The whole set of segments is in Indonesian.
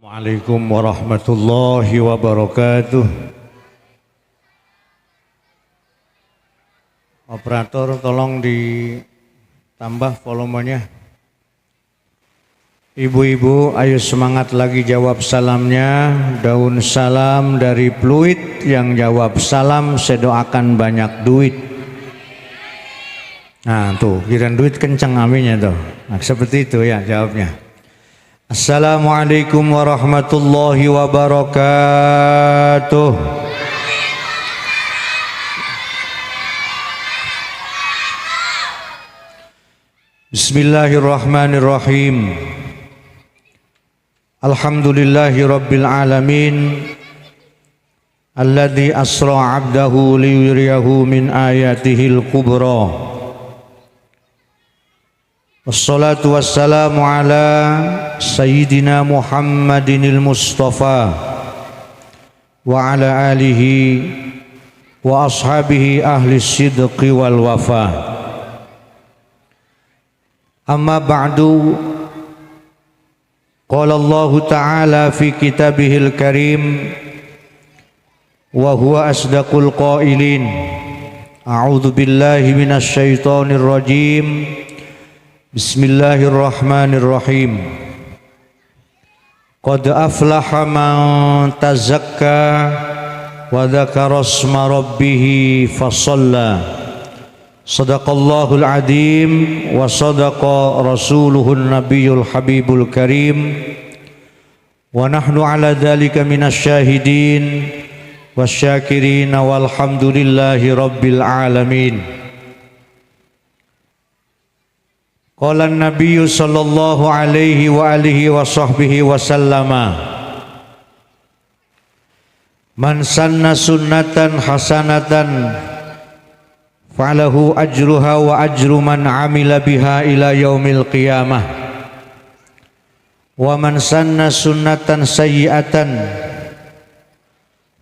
Waalaikumsalam warahmatullahi wabarakatuh. Operator tolong ditambah volumenya. Ibu-ibu ayo semangat lagi jawab salamnya. Daun salam dari Pluit, yang jawab salam saya doakan banyak duit. Nah tuh giliran duit kenceng aminnya tuh. Nah, seperti itu ya jawabnya. Assalamualaikum warahmatullahi wabarakatuh. Bismillahirrahmanirrahim. Alhamdulillahi rabbil alamin, alladzi asra 'abdahu liyuriyahu min ayatihil kubra. Wassalatu wassalamu ala Sayyidina Muhammadinil Mustafa wa ala alihi wa ashabihi ahli sidqi wal wafa. Amma ba'du, qala Allah ta'ala fi kitabihil karim wa huwa asdaqul qailin. A'udzu billahi minasy syaithanir rajim. Bismillahirrahmanirrahim. Qad aflaha man tazakka wa dzakara isma rabbih fasalla. Shadaqallahul azim wa sadaqa rasuluhun nabiyyul habibul karim. Wa nahnu ala dzalika minasy syahidin wasyakirin walhamdulillahi rabbil alamin. Qala an-nabiyyu sallallahu alaihi wa alihi wa sahbihi wa sallama, man sanna sunnatan hasanatan falahu ajruha wa ajru man amila biha ila yaumil qiyamah, wa man sanna sunnatan sayyi'atan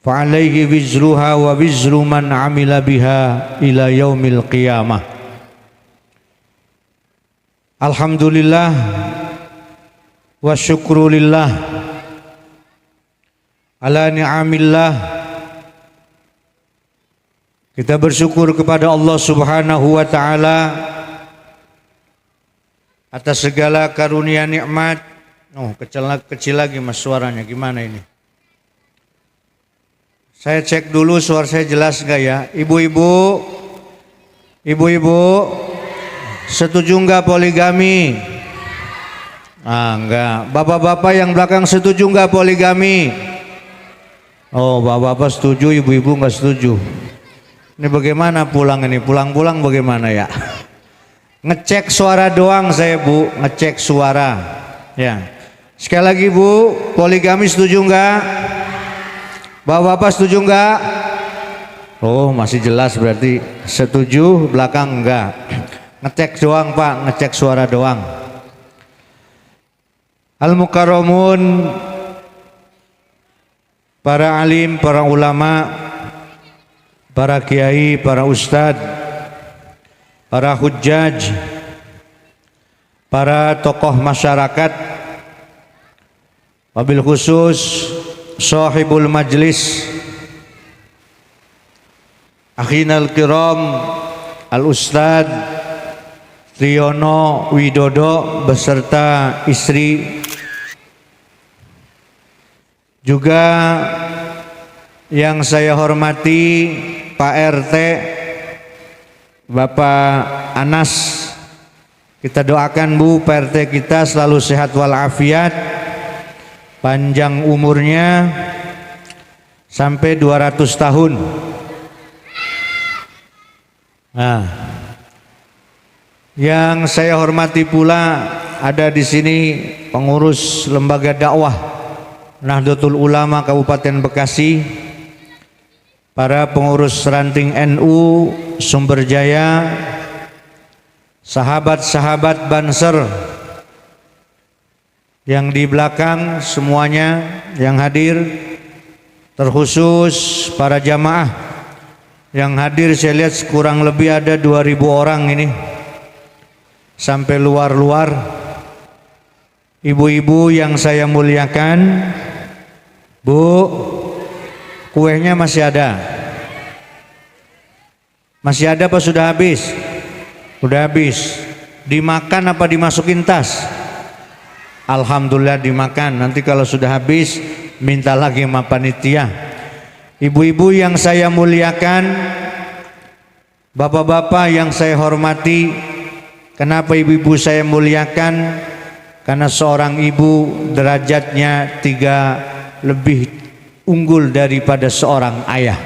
fa alaihi wizruha wa wizru man amila biha ila yaumil qiyamah. Alhamdulillah wa syukrulillah ala ni'amillah. Kita bersyukur kepada Allah Subhanahu wa ta'ala atas segala karunia nikmat. Oh, kecil lagi mas suaranya, gimana ini? Saya cek dulu suara saya jelas enggak ya? Ibu-ibu, setuju enggak poligami? Enggak. Bapak-bapak yang belakang setuju enggak poligami? Oh, bapak-bapak setuju, ibu-ibu enggak setuju. Ini bagaimana pulang ini? Pulang-pulang bagaimana ya? Ngecek suara doang saya, Bu, ngecek suara. Ya. Sekali lagi, Bu, poligami setuju enggak? Bapak-bapak setuju enggak? Oh, masih jelas berarti setuju, belakang enggak. Ngecek doang Pak, ngecek suara doang. Al-Mukarramun, para alim, para ulama, para kiai, para ustad, para hujjaj, para tokoh masyarakat, wabil khusus sahibul majlis, akhinal kiram, al-ustad Triyono Widodo beserta istri, juga yang saya hormati Pak RT Bapak Anas. Kita doakan Bu, Pak RT kita selalu sehat walafiat, panjang umurnya sampai 200 tahun. Nah, yang saya hormati pula ada di sini pengurus lembaga dakwah Nahdlatul Ulama Kabupaten Bekasi, para pengurus ranting NU Sumberjaya, sahabat-sahabat Banser yang di belakang semuanya yang hadir, terkhusus para jamaah yang hadir. Saya lihat kurang lebih ada 2.000 orang ini, sampai luar-luar Ibu-ibu yang saya muliakan, Bu, kuenya masih ada? Masih ada apa sudah habis? Sudah habis. Dimakan apa dimasukin tas? Alhamdulillah dimakan. Nanti kalau sudah habis minta lagi sama panitia. Ibu-ibu yang saya muliakan, bapak-bapak yang saya hormati, kenapa ibu-ibu saya muliakan? Karena seorang ibu derajatnya 3 lebih unggul daripada seorang ayah.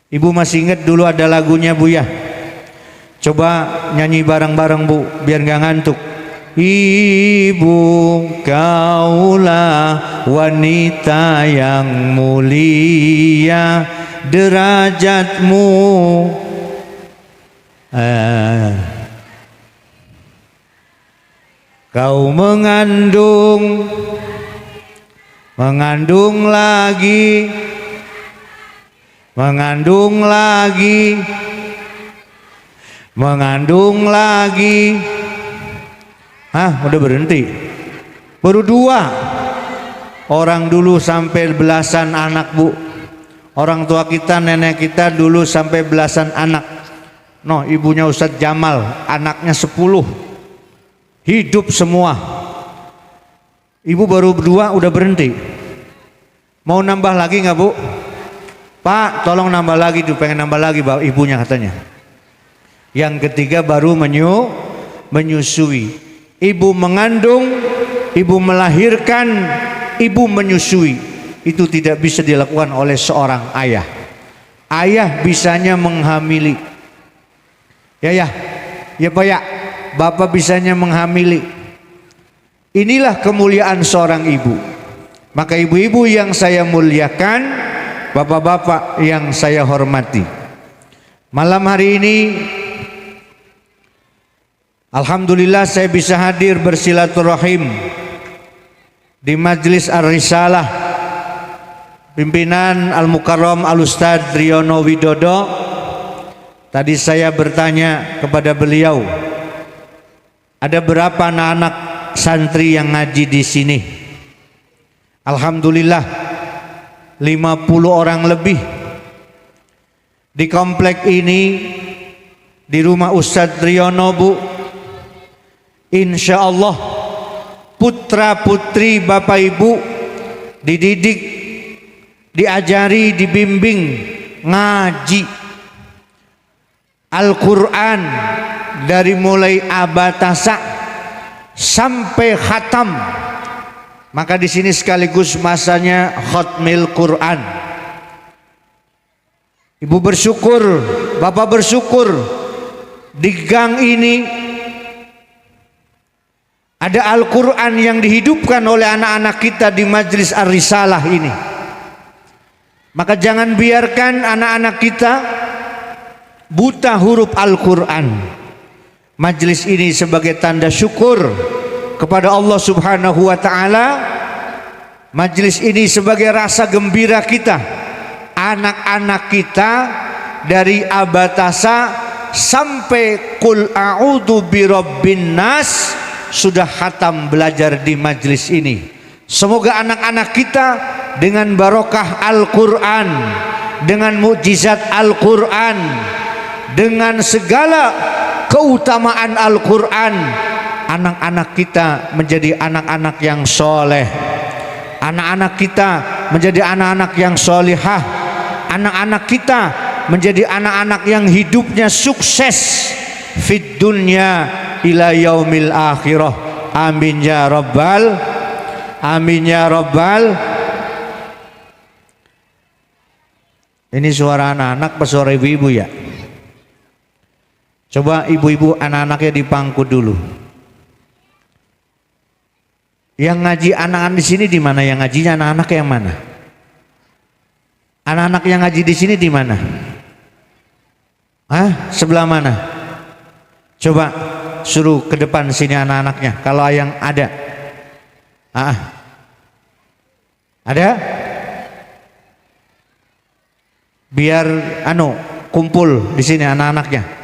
Ibu masih ingat dulu ada lagunya Bu ya? Coba nyanyi bareng-bareng Bu, biar gak ngantuk. Ibu kaulah wanita yang mulia, derajatmu kau mengandung lagi, mengandung lagi. Hah, udah berhenti? Baru 2. Orang dulu sampai belasan anak Bu. Orang tua kita, nenek kita dulu sampai belasan anak. No, ibunya Ustadz Jamal, anaknya 10. Hidup semua. Ibu baru 2 udah berhenti. Mau nambah lagi nggak Bu? Pak, tolong nambah lagi tuh, pengen nambah lagi Bapak ibunya katanya. Yang ketiga baru menyusui. Ibu mengandung, ibu melahirkan, ibu menyusui. Itu tidak bisa dilakukan oleh seorang ayah. Ayah bisanya menghamili. Ya Pak ya. Bapak bisanya menghamili. Inilah kemuliaan seorang ibu. Maka ibu-ibu yang saya muliakan, bapak-bapak yang saya hormati, malam hari ini alhamdulillah saya bisa hadir bersilaturahim di Majelis Ar-Risalah pimpinan Al-Mukarram Al-Ustadz Riono Widodo. Tadi saya bertanya kepada beliau, ada berapa anak-anak santri yang ngaji di sini? Alhamdulillah 50 orang lebih. Di komplek ini, di rumah Ustadz Riono Bu, insya Allah putra putri Bapak Ibu dididik, diajari, dibimbing ngaji Al-Quran dari mulai abatasa sampai khatam. Maka di sini sekaligus masanya khatmil Quran. Ibu bersyukur, Bapak bersyukur, di gang ini ada Al-Quran yang dihidupkan oleh anak-anak kita di Majelis Ar-Risalah ini. Maka jangan biarkan anak-anak kita buta huruf Al-Quran. Majelis ini sebagai tanda syukur kepada Allah Subhanahu wa Ta'ala. Majelis ini sebagai rasa gembira kita. Anak-anak kita dari abatasa sampai qul a'udzu birabbin nas sudah khatam belajar di majelis ini. Semoga anak-anak kita dengan barokah Al-Quran, dengan mukjizat Al-Quran, dengan segala keutamaan Al-Quran, anak-anak kita menjadi anak-anak yang soleh, anak-anak kita menjadi anak-anak yang solihah, anak-anak kita menjadi anak-anak yang hidupnya sukses fid dunya ila yaumil akhirah. Amin ya rabbal, amin ya rabbal. Ini suara anak-anak apa suara ibu-ibu ya? Coba ibu-ibu anak-anaknya dipangku dulu. Yang ngaji anak-anak di sini di mana? Yang ngajinya anak-anak yang mana? Anak-anak yang ngaji di sini di mana? Hah? Sebelah mana? Coba suruh ke depan sini anak-anaknya. Kalau yang ada. Ada? Biar kumpul di sini anak-anaknya.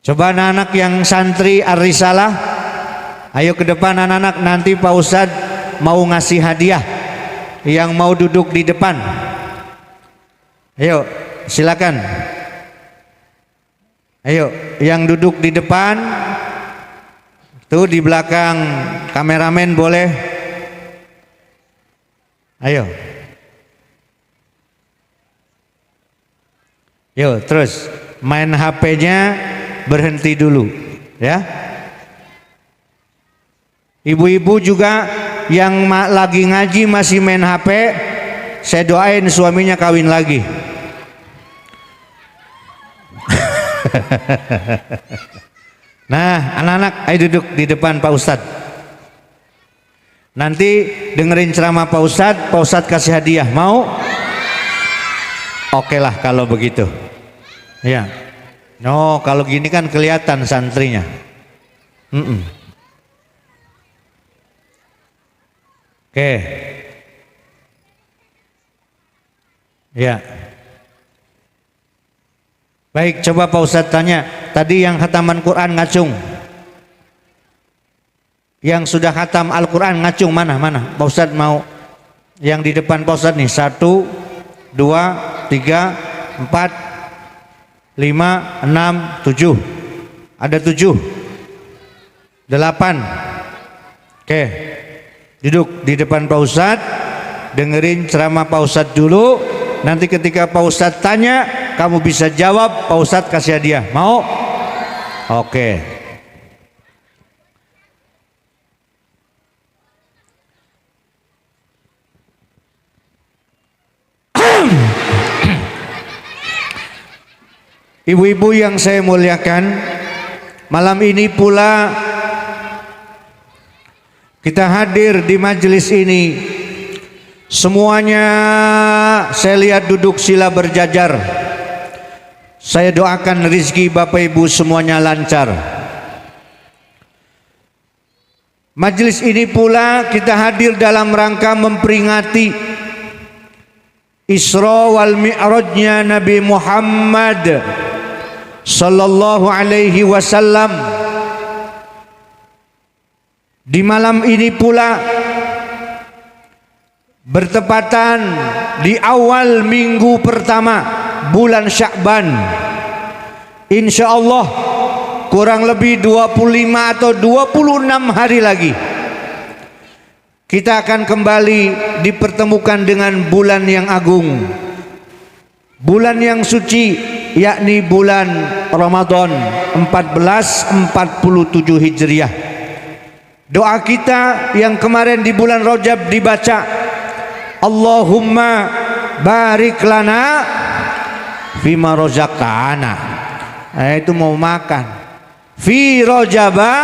Coba anak-anak yang santri Ar-Risalah Ayo ke depan anak-anak, nanti Pak Ustadz mau ngasih hadiah. Yang mau duduk di depan, ayo silakan. Ayo yang duduk di depan, tuh di belakang kameramen boleh. Ayo. Yo, terus main HP-nya berhenti dulu, ya. Ibu-ibu juga yang lagi ngaji masih main HP, saya doain suaminya kawin lagi. Nah, anak-anak, ayo duduk di depan Pak Ustadz. Nanti dengerin ceramah Pak Ustadz kasih hadiah. Mau? Oke lah kalau begitu. Ya. No, kalau gini kan kelihatan santrinya. Oke. Ya. Baik, coba Pak Ustadz tanya. Tadi yang khataman Quran ngacung. Yang sudah khatam Al-Quran ngacung mana? Pak Ustadz mau yang di depan Pak Ustadz nih. 1, 2, 3, 4, 5, 6, 7. Ada 7, 8. Oke. Duduk di depan Pak Ustadz, dengerin ceramah Pak Ustadz dulu. Nanti ketika Pak Ustadz tanya, kamu bisa jawab, Pak Ustadz kasih hadiah. Mau? Oke. Ibu-ibu yang saya muliakan, malam ini pula kita hadir di majelis ini, semuanya saya lihat duduk sila berjajar. Saya doakan rezeki Bapak Ibu semuanya lancar. Majelis ini pula kita hadir dalam rangka memperingati Isra wal Mi'rajnya Nabi Muhammad sallallahu alaihi wasallam. Di malam ini pula bertepatan di awal minggu pertama bulan Sya'ban. Insya Allah kurang lebih 25 atau 26 hari lagi kita akan kembali dipertemukan dengan bulan yang agung, bulan yang suci, yakni bulan Ramadan 1447 Hijriah. Doa kita yang kemarin di bulan Rajab dibaca, Allahumma barik lana fima rozaqtana. Itu mau makan. Fi Rajaba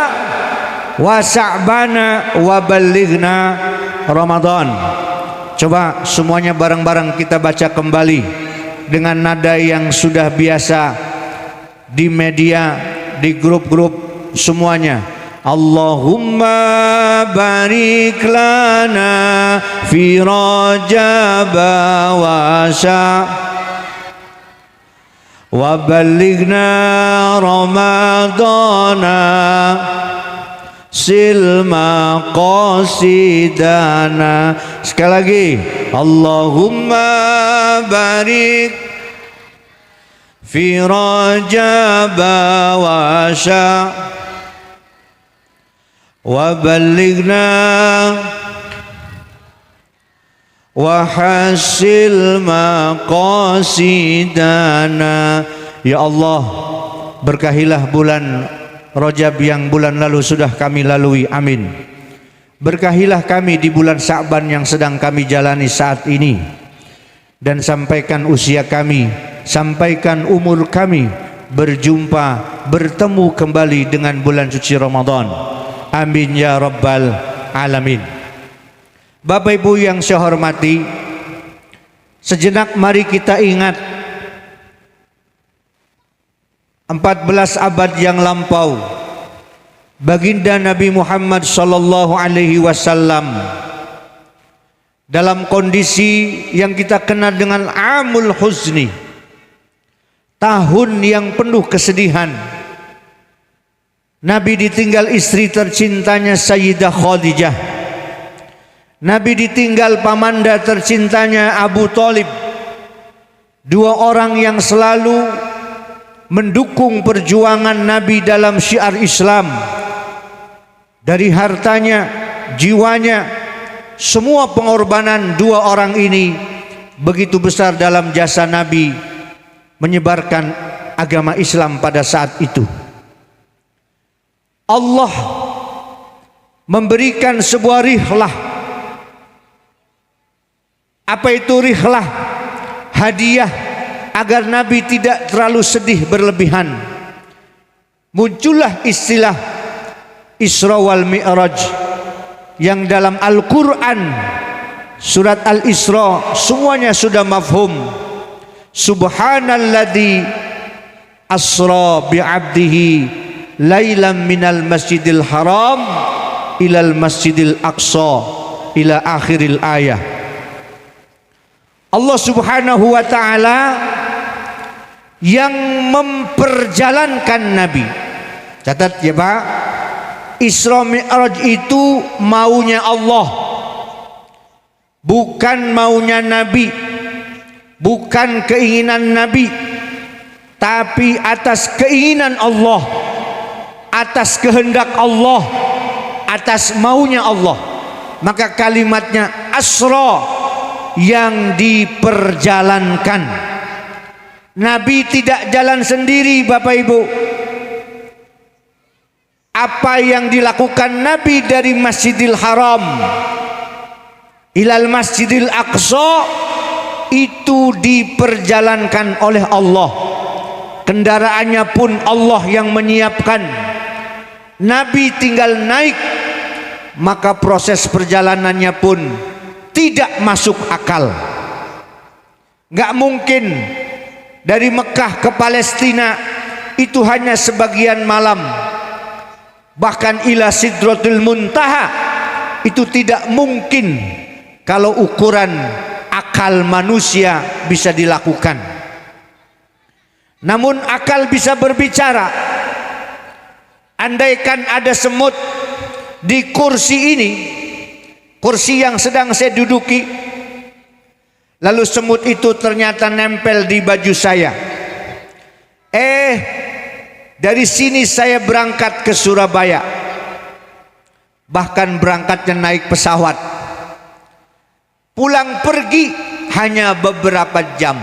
wa Sya'bana wa balighna Ramadan. Coba semuanya bareng-bareng kita baca kembali dengan nada yang sudah biasa di media, di grup-grup semuanya. Allahumma barik lana fi Rajab wa wa balighna Ramadana silma qasidana. Sekali lagi, Allahumma barik fi Rajab wa wa balighna wa hasil maqasidana. Ya Allah, berkahilah bulan Rajab yang bulan lalu sudah kami lalui, amin. Berkahilah kami di bulan Sya'ban yang sedang kami jalani saat ini, dan sampaikan usia kami, sampaikan umur kami, berjumpa, bertemu kembali dengan bulan suci Ramadan, amin ya rabbal alamin. Bapak Ibu yang saya hormati, sejenak mari kita ingat 14 abad yang lampau, baginda Nabi Muhammad sallallahu alaihi wasallam dalam kondisi yang kita kenal dengan Amul Huzni, tahun yang penuh kesedihan, Nabi ditinggal istri tercintanya Sayyidah Khadijah. Nabi ditinggal pamanda tercintanya Abu Thalib. Dua orang yang selalu mendukung perjuangan Nabi dalam syiar Islam. Dari hartanya, jiwanya, semua pengorbanan dua orang ini begitu besar dalam jasa Nabi menyebarkan agama Islam pada saat itu. Allah memberikan sebuah rihlah. Apa itu rihlah? Hadiah agar Nabi tidak terlalu sedih berlebihan. Muncullah istilah Isra wal Mi'raj yang dalam Al-Quran surat Al-Isra semuanya sudah mafhum. Subhanalladzi asra bi'abdihi lailam minal masjidil haram ilal masjidil aqsa ila akhiril ayah. Allah subhanahu wa ta'ala yang memperjalankan Nabi. Catat ya Pak, Isra Mi'raj itu maunya Allah, bukan maunya Nabi, bukan keinginan Nabi, tapi atas keinginan Allah, atas kehendak Allah, atas maunya Allah. Maka kalimatnya asra, yang diperjalankan. Nabi tidak jalan sendiri Bapak Ibu. Apa yang dilakukan Nabi dari Masjidil Haram ilal Masjidil Aqsa itu diperjalankan oleh Allah. Kendaraannya pun Allah yang menyiapkan. Nabi tinggal naik, maka proses perjalanannya pun tidak masuk akal. Gak mungkin dari Mekah ke Palestina itu hanya sebagian malam. Bahkan ila Sidratul Muntaha itu tidak mungkin kalau ukuran akal manusia bisa dilakukan. Namun akal bisa berbicara. Andaikan ada semut di kursi ini, kursi yang sedang saya duduki, lalu semut itu ternyata nempel di baju saya. Dari sini saya berangkat ke Surabaya, bahkan berangkatnya naik pesawat, pulang pergi hanya beberapa jam.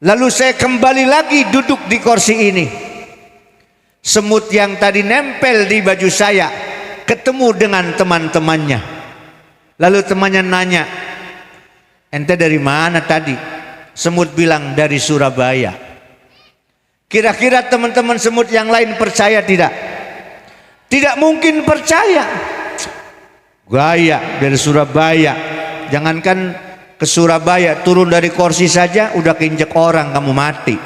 Lalu saya kembali lagi duduk di kursi ini. Semut yang tadi nempel di baju saya ketemu dengan teman-temannya. Lalu temannya nanya, ente dari mana tadi? Semut bilang dari Surabaya. Kira-kira teman-teman semut yang lain percaya tidak? Tidak mungkin percaya. Gaya dari Surabaya. Jangankan ke Surabaya, turun dari kursi saja udah keinjek orang kamu mati.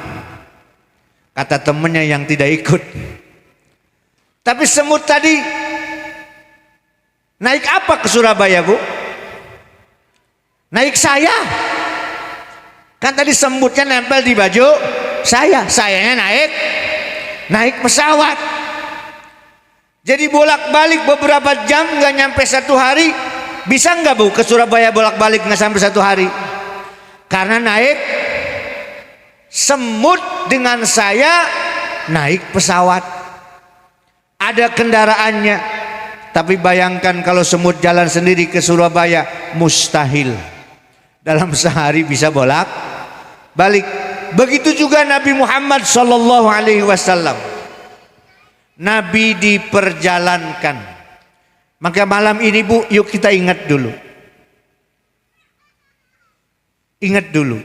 Kata temannya yang tidak ikut. Tapi semut tadi naik apa ke Surabaya, Bu? Naik saya. Kan tadi semutnya nempel di baju saya. Sayanya naik pesawat. Jadi bolak-balik beberapa jam, nggak nyampe 1 hari. Bisa nggak Bu ke Surabaya bolak-balik nggak sampai 1 hari? Karena naik semut dengan saya naik pesawat. Ada kendaraannya. Tapi bayangkan kalau semut jalan sendiri ke Surabaya, mustahil. Dalam sehari bisa bolak-balik. Begitu juga Nabi Muhammad sallallahu alaihi wasallam. Nabi diperjalankan. Maka malam ini Bu, yuk kita ingat dulu. Ingat dulu.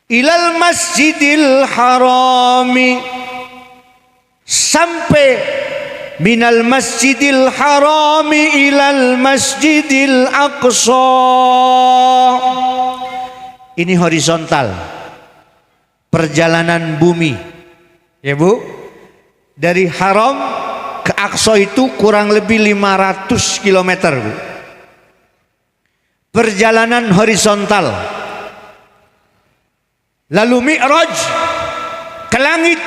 Ilal Masjidil Harami, sampai minal Masjidil Harami ilal Masjidil Aqsa. Ini horizontal, perjalanan bumi ya Bu. Dari Haram ke Aqsa itu kurang lebih 500 km Bu. Perjalanan horizontal. Lalu Mi'raj ke langit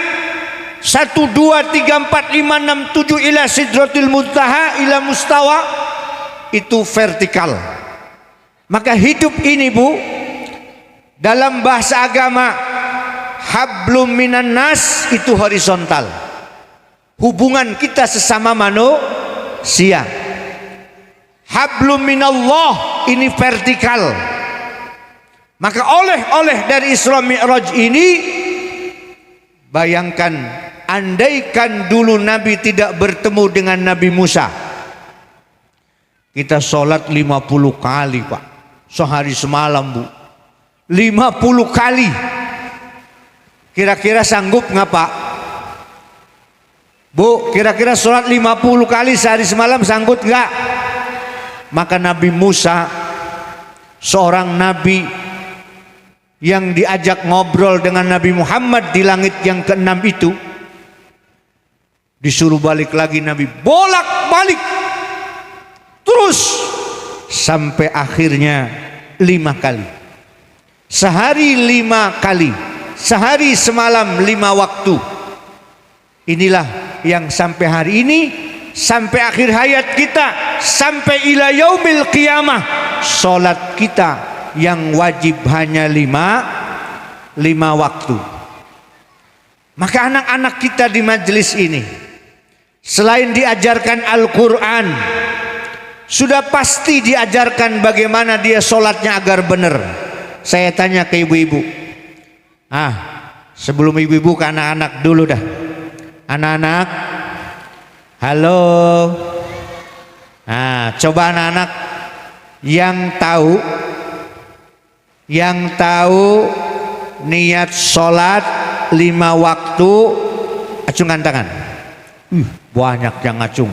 1, 2, 3, 4, 5, 6, 7 ila sidratil muntaha ila mustawa, itu vertikal. Maka hidup ini Bu, dalam bahasa agama hablum minan nas itu horizontal. Hubungan kita sesama manusia. Hablum minallah ini vertikal. Maka oleh dari Isra Mi'raj ini, bayangkan andaikan dulu Nabi tidak bertemu dengan Nabi Musa, kita sholat 50 kali Pak, sehari semalam Bu, 50 kali. Kira-kira sanggup nggak Pak? Bu, kira-kira sholat 50 kali sehari semalam sanggup nggak? Maka Nabi Musa, seorang Nabi yang diajak ngobrol dengan Nabi Muhammad di langit yang ke-6 itu, disuruh balik lagi Nabi, bolak-balik terus sampai akhirnya 5 kali. Sehari 5 kali, sehari semalam 5 waktu. Inilah yang sampai hari ini, sampai akhir hayat kita, sampai ila yaumil qiyamah, salat kita yang wajib hanya 5 waktu. Maka anak-anak kita di majelis ini, selain diajarkan Al-Quran, sudah pasti diajarkan bagaimana dia sholatnya agar benar. Saya tanya ke ibu-ibu, sebelum ibu-ibu ke anak-anak dulu dah. Anak-anak, halo. Coba anak-anak yang tahu niat sholat 5 waktu, acungkan tangan. Banyak yang acung.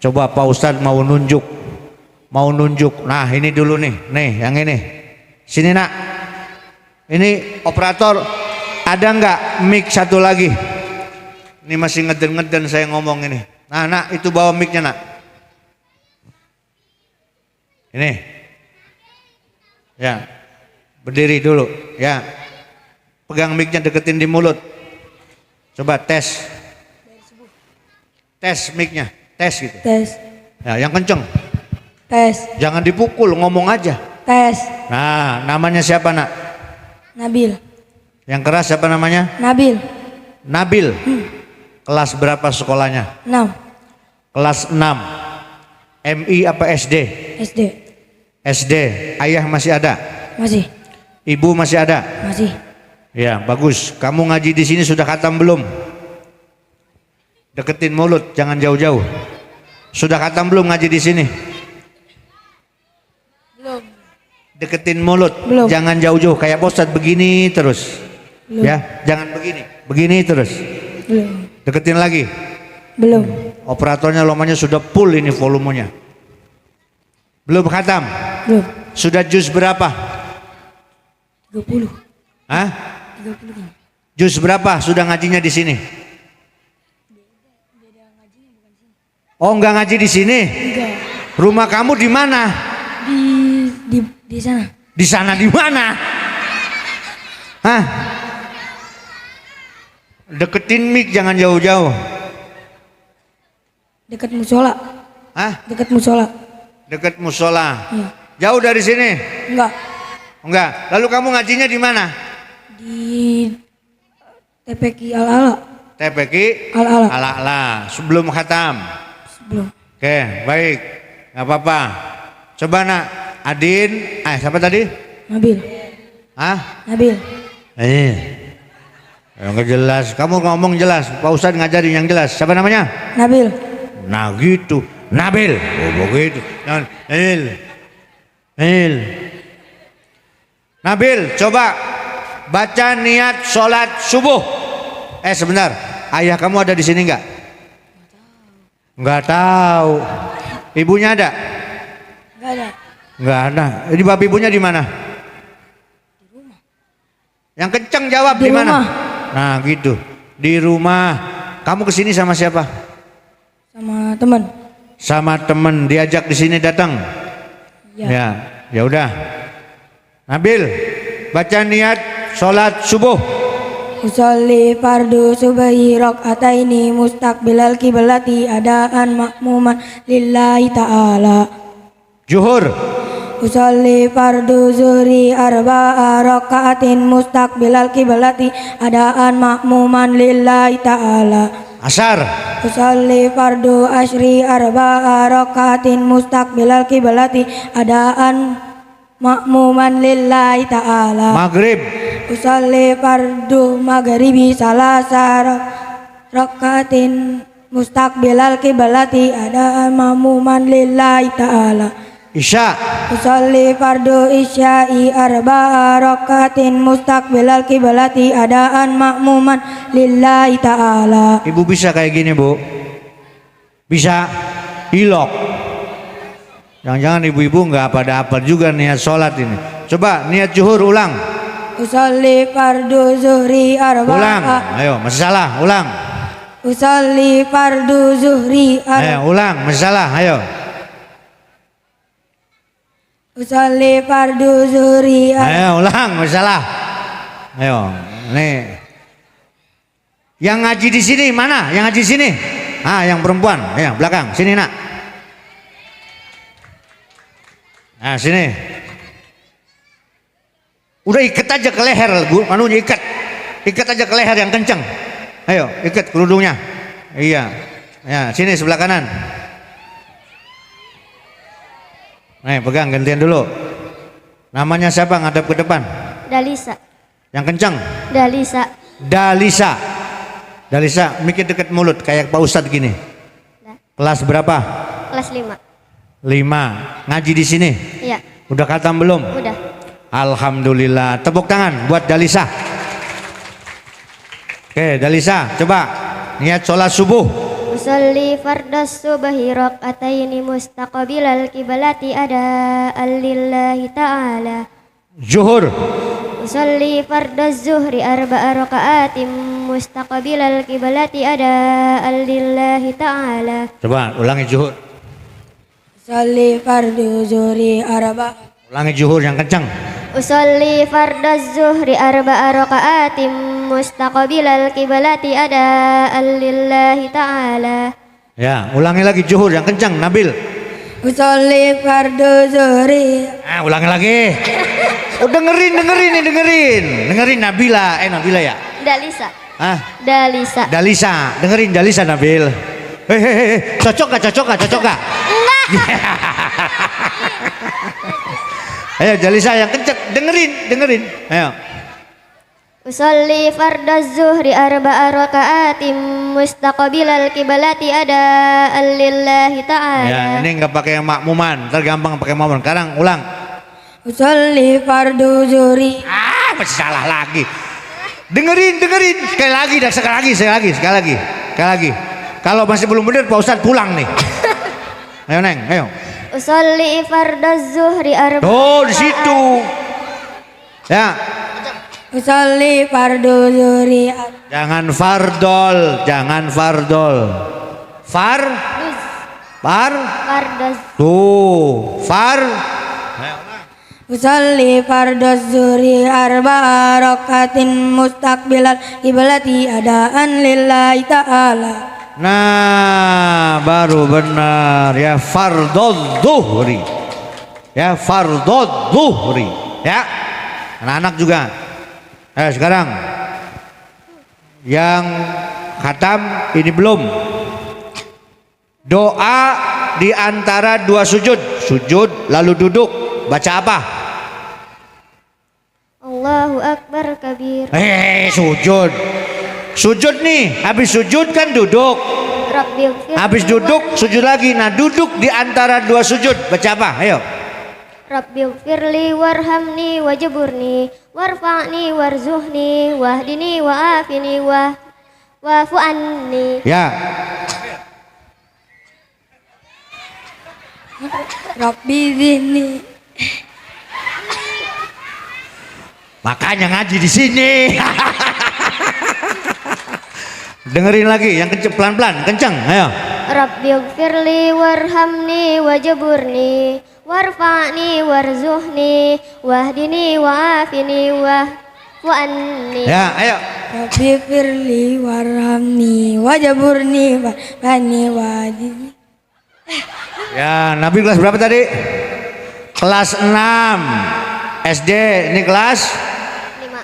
Coba Pak Ustadz mau nunjuk. Nah ini dulu nih yang ini. Sini nak. Ini operator, ada nggak mic satu lagi? Ini masih ngeden-ngeden saya ngomong ini. Nah nak, itu bawa micnya nak. Ini. Ya. Berdiri dulu, ya. Pegang mic-nya, deketin di mulut. Coba tes. Tes mic-nya, tes gitu. Tes. Ya, yang kenceng. Tes. Jangan dipukul, ngomong aja. Tes. Nah, namanya siapa nak? Nabil. Yang keras siapa namanya? Nabil. Nabil. Kelas berapa sekolahnya? 6. Kelas 6. MI apa SD? SD. SD. Ayah masih ada? Masih. Ibu masih ada? Masih. Ya, bagus. Kamu ngaji di sini sudah khatam belum? Deketin mulut, jangan jauh-jauh. Sudah khatam belum ngaji di sini? Belum. Deketin mulut, belum. Jangan jauh-jauh. Kayak Ustadz begini terus. Belum. Ya, jangan begini terus. Belum. Deketin lagi. Belum. Operatornya lomanya sudah full ini volumenya. Belum khatam? Belum. Sudah juz berapa? 30. Hah? 30 kan. Juz berapa sudah ngajinya di sini? Oh, enggak ngaji di sini? Enggak. Rumah kamu di mana? Di sana. Di sana di mana? Hah? Deketin mic, jangan jauh-jauh. Dekat musola. Hah? Dekat musola. Dekat musola. Iya. Jauh dari sini? Enggak. Enggak. Lalu kamu ngajinya di mana? Di TPQ Al-Ala. TPQ Al-Ala. Al-Ala. Sebelum khatam. Sebelum. Oke, baik. Nggak apa-apa. Coba nak, Adin. Siapa tadi? Nabil. Hah? Nabil. Nggak jelas. Kamu ngomong jelas. Pak Ustadz ngajarin yang jelas. Siapa namanya? Nabil. Nah gitu. Nabil. Oh begitu. Nabil, coba baca niat sholat subuh. Sebentar. Ayah kamu ada di sini nggak? Nggak tahu. Ibunya ada? Nggak ada. Nggak ada. Jadi bapak ibunya di mana? Di rumah. Yang kenceng jawab di mana? Nah gitu. Di rumah. Kamu kesini sama siapa? Sama teman. Sama teman. Diajak di sini datang. Ya. Ya udah. Nabil, baca niat sholat subuh. Usolli fardu subhi rakaataini mustaqbilal kiblati adaan makmuman lillahi ta'ala. Zuhur. Usolli fardu zuhri arba'a rakaatin mustaqbilal kiblati adaan makmuman lillahi ta'ala. Asar. Usolli fardu asyri arba'a rakaatin mustaqbilal kiblati adaan makmuman lillahi ta'ala. Maghrib. Usolli fardu maghribi salasa rakaatin mustaqbilal kiblati adaan makmuman lillahi ta'ala. Isya. Usolli fardu isya'i arba'a rakaatin mustaqbilal kiblati adaan makmuman lillahi ta'ala. Ibu bisa kayak gini, Bu? Bisa? Ilok. Jangan-jangan ibu-ibu nggak pada apa juga niat sholat ini. Coba niat zuhur ulang. Usolli fardu zuhri Ulang. arba'a. Ayo, masih salah. Ulang. Usolli fardu zuhri Ayo, ulang. Masih salah. Ayo. Usolli fardu zuhri Ayo, ulang. Masih salah. Ayo. Nih. Yang ngaji di sini mana? Yang ngaji di sini? Ah, yang perempuan. Ayo, belakang. Sini, Nak. Nah, sini. Udah ikat aja ke leher, anunya ikat. Ikat aja ke leher yang kencang. Ayo, ikat kerudungnya. Iya. Ya, sini sebelah kanan. Nih, pegang gantian dulu. Namanya siapa ngadap ke depan? Dalisa. Yang kencang. Dalisa. Dalisa. Dalisa, mikir deket mulut kayak Pak Ustadz gini. Kelas berapa? Kelas 5. 5. Ngaji di sini. Iya. Udah khatam belum? Udah. Alhamdulillah. Tepuk tangan buat Dalisa. Oke, Dalisa, coba niat sholat subuh. Usolli fardas subhi rakataini mustaqbilal kiblati adaan lillahi ta'ala. Zuhur. Usolli fardas zuhri arba'a rakaatim mustaqbilal kiblati adaan lillahi ta'ala. Coba ulangi zuhur. Usolli fardu zuhri arba'a. Ulangi zuhur yang kencang. Usolli fardas zuhri arba'a rakaatim mustaqbilal kiblati adaan lillahi ta'ala. Ya, ulangi lagi zuhur yang kencang, Nabil. Usolli fardu zuhri. Ulangi lagi. Oh, dengerin Nabila. Nabila ya. Dalisa. Ah, Dalisa. Dalisa, dengerin Dalisa Nabil. Cocok gak? Ayo Dalisa yang kenceng, dengerin. Ayo. Usolli fardaz zuhri arba'a raka'atim mustaqbilal kiblati adaan lillahi ta'ala. Ya, ini nggak pakai makmuman, tergampang pakai makmuman. Sekarang ulang. Usolli fardu zuhri. Masih salah lagi. Dengerin. Sekali lagi. Kalau masih belum benar, Pak Ustadz pulang nih. Ayo Neng, ayo. Usolli fardaz zuhri arba'a. Oh, di situ. Ya. Usolli fardu zuhri. Jangan fardol. Fardaz. Tuh, far. Usolli fardu zuhri arba'a rakatin mustaqbilal kiblati adaan lillahi ta'ala. Nah, baru benar ya, fardhu zuhri. Ya, fardhu zuhri. Ya. Anak-anak juga. Sekarang yang khatam ini belum. Doa di antara dua sujud lalu duduk, baca apa? Allahu akbar kabir. Sujud nih, habis sujud kan duduk. Rabbighfir. Habis duduk sujud lagi. Nah, duduk di antara dua sujud, baca apa? Ayo. Rabbighfirli warhamni wajburni warfa'ni warzuhni wahdini wa'afini wa'fu anni. Ya. Rabbi zidni. Makanya ngaji di sini. Dengerin lagi yang kenceng, pelan-pelan, kenceng. Ayo. Rabbighfirli warhamni wajburni warfa'ni warzuhni wahdini wa'afini wa'fu wa anni. Ya, ayo. Rabbi firli warhamni wajaburni warfa'ni wahdini. Ya, Nabi kelas berapa tadi? Kelas 6 SD, ini kelas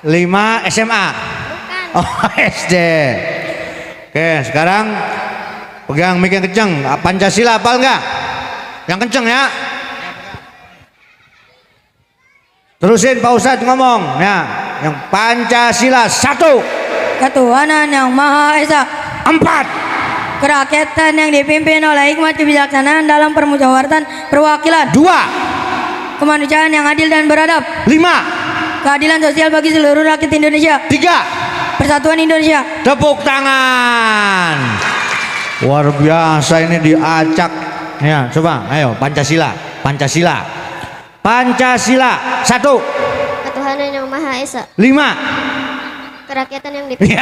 5 SMA. Bukan. Oh, SD. Oke, sekarang pegang mic yang kenceng. Pancasila hafal nggak? Yang kenceng ya. Terusin Pak Ustadz ngomong. Ya, yang Pancasila 1. Ketuhanan yang Maha Esa. 4. Kerakyatan yang dipimpin oleh hikmat kebijaksanaan dalam permusyawaratan perwakilan. 2. Kemanusiaan yang adil dan beradab. 5. Keadilan sosial bagi seluruh rakyat Indonesia. 3. Persatuan Indonesia. Tepuk tangan. Luar biasa ini diacak. Ya, coba, ayo Pancasila. Pancasila. Pancasila 1. Ketuhanan yang Maha Esa. 5. Kerakyatan yang dipimpin.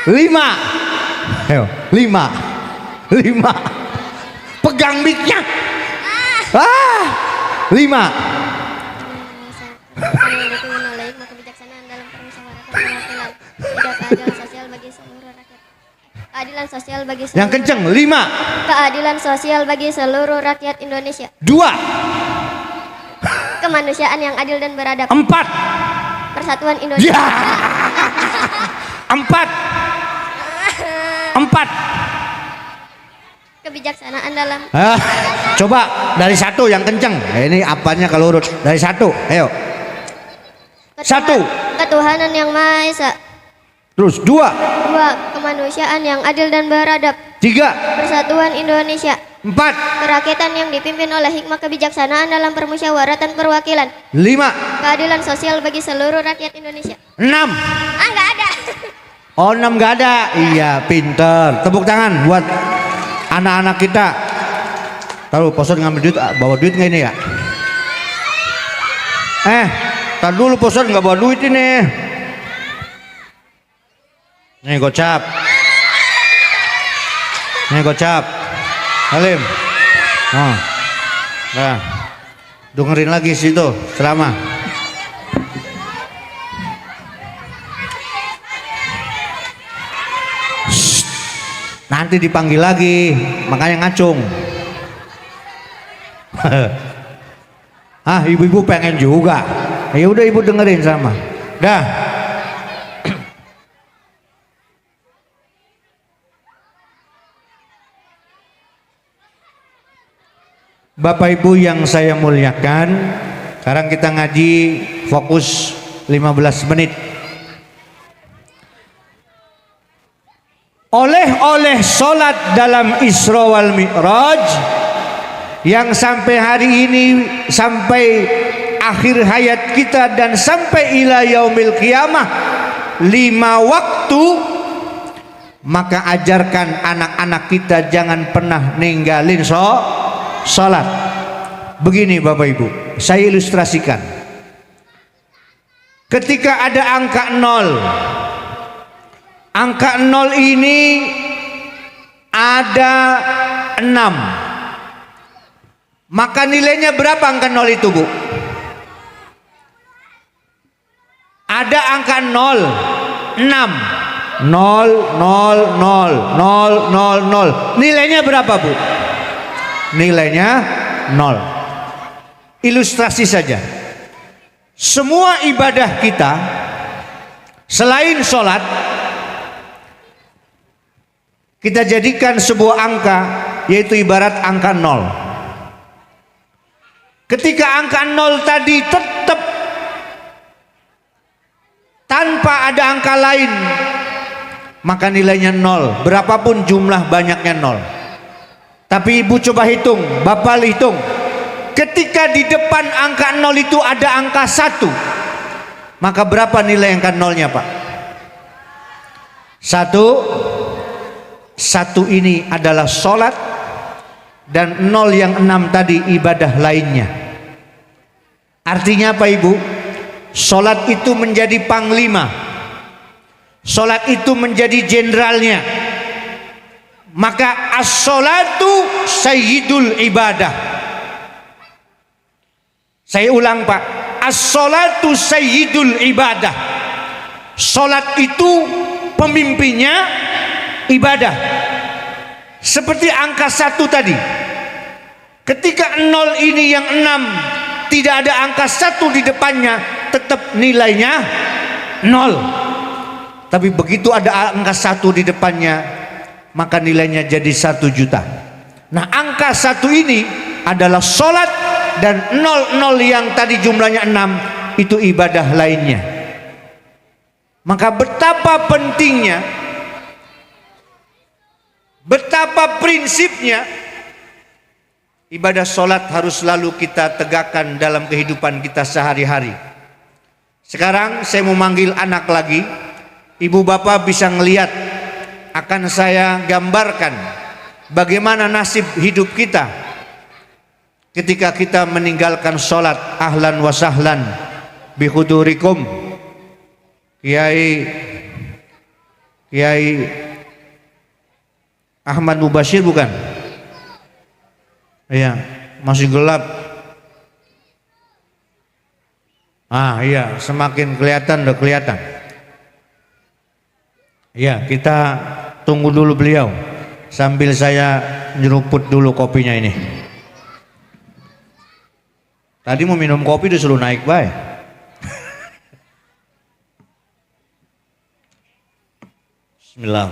5. Ayo, 5. Pegang mic-nya. 5. Yang dipimpin oleh hikmat kebijaksanaan dalam permusyawaratan perwakilan. 3. Keadilan sosial bagi seluruh rakyat. Keadilan sosial bagi seluruh Yang kenceng 5. Keadilan sosial bagi seluruh rakyat Indonesia. 2. Kemanusiaan yang adil dan beradab. 4. Persatuan Indonesia. Ya. 4. Kebijaksanaan dalam Coba dari 1 yang kenceng. Ini apanya kalau urut dari 1. Ayo. 1. Ketuhanan yang Maha Esa. Terus 2. 2. Kemanusiaan yang adil dan beradab. 3. Persatuan Indonesia. 4. Kerakyatan yang dipimpin oleh hikmat kebijaksanaan dalam permusyawaratan perwakilan. 5. Keadilan sosial bagi seluruh rakyat Indonesia. 6. Nggak ada. Oh, 6 nggak ada. Iya, pinter. Tepuk tangan buat anak-anak kita. Taruh Poson ngambil duit, bawa duit nggak ini ya? Tar dulu Poson nggak bawa duit ini. Nih gocap. Halim. Oh. Nah. Dengerin lagi situ ceramah. Shh. Nanti dipanggil lagi, makanya ngacung. Ibu-ibu pengen juga. Ya udah ibu dengerin sama. Dah. Bapak Ibu yang saya muliakan, sekarang kita ngaji fokus 15 menit. Oleh sholat dalam Isra wal Mi'raj yang sampai hari ini, sampai akhir hayat kita dan sampai ila yaumil qiyamah 5 waktu, maka ajarkan anak-anak kita jangan pernah ninggalin sholat. Begini Bapak Ibu, saya ilustrasikan. Ketika ada angka 0, angka 0 ini ada 6, maka nilainya berapa angka 0 itu Bu? Ada angka 0, 6, 0, 0, 0, 0, 0, 0. Nilainya berapa Bu? Nilainya 0. Ilustrasi saja. Semua ibadah kita selain sholat kita jadikan sebuah angka, yaitu ibarat angka 0. Ketika angka 0 tadi tetap tanpa ada angka lain, maka nilainya 0. Berapapun jumlah banyaknya 0. Tapi ibu coba hitung, bapak hitung. Ketika di depan angka 0 itu ada angka 1, maka berapa nilai angka 0-nya Pak? 1 ini adalah sholat, dan 0 yang 6 tadi ibadah lainnya. Artinya apa Ibu? Sholat itu menjadi panglima, sholat itu menjadi jenderalnya. Maka as-sholatu sayyidul ibadah. Saya ulang Pak, as-sholatu sayyidul ibadah. Sholat itu pemimpinnya ibadah. Seperti angka 1 tadi. Ketika 0 ini yang 6, tidak ada angka 1 di depannya, tetap nilainya 0. Tapi begitu ada angka 1 di depannya, maka nilainya jadi 1 juta. Nah, angka 1 ini adalah sholat, dan 00 yang tadi jumlahnya 6 itu ibadah lainnya. Maka betapa pentingnya, betapa prinsipnya ibadah sholat harus selalu kita tegakkan dalam kehidupan kita sehari-hari. Sekarang saya mau manggil anak lagi. Ibu bapak bisa ngelihat, akan saya gambarkan bagaimana nasib hidup kita ketika kita meninggalkan sholat. Ahlan wa sahlan bihudurikum Kiai Ahmad Mubashir, bukan? Iya, masih gelap. Iya, semakin kelihatan, udah kelihatan. Iya, kita tunggu dulu beliau sambil saya nyeruput dulu kopinya ini. Tadi mau minum kopi disuruh naik baik. Bismillah.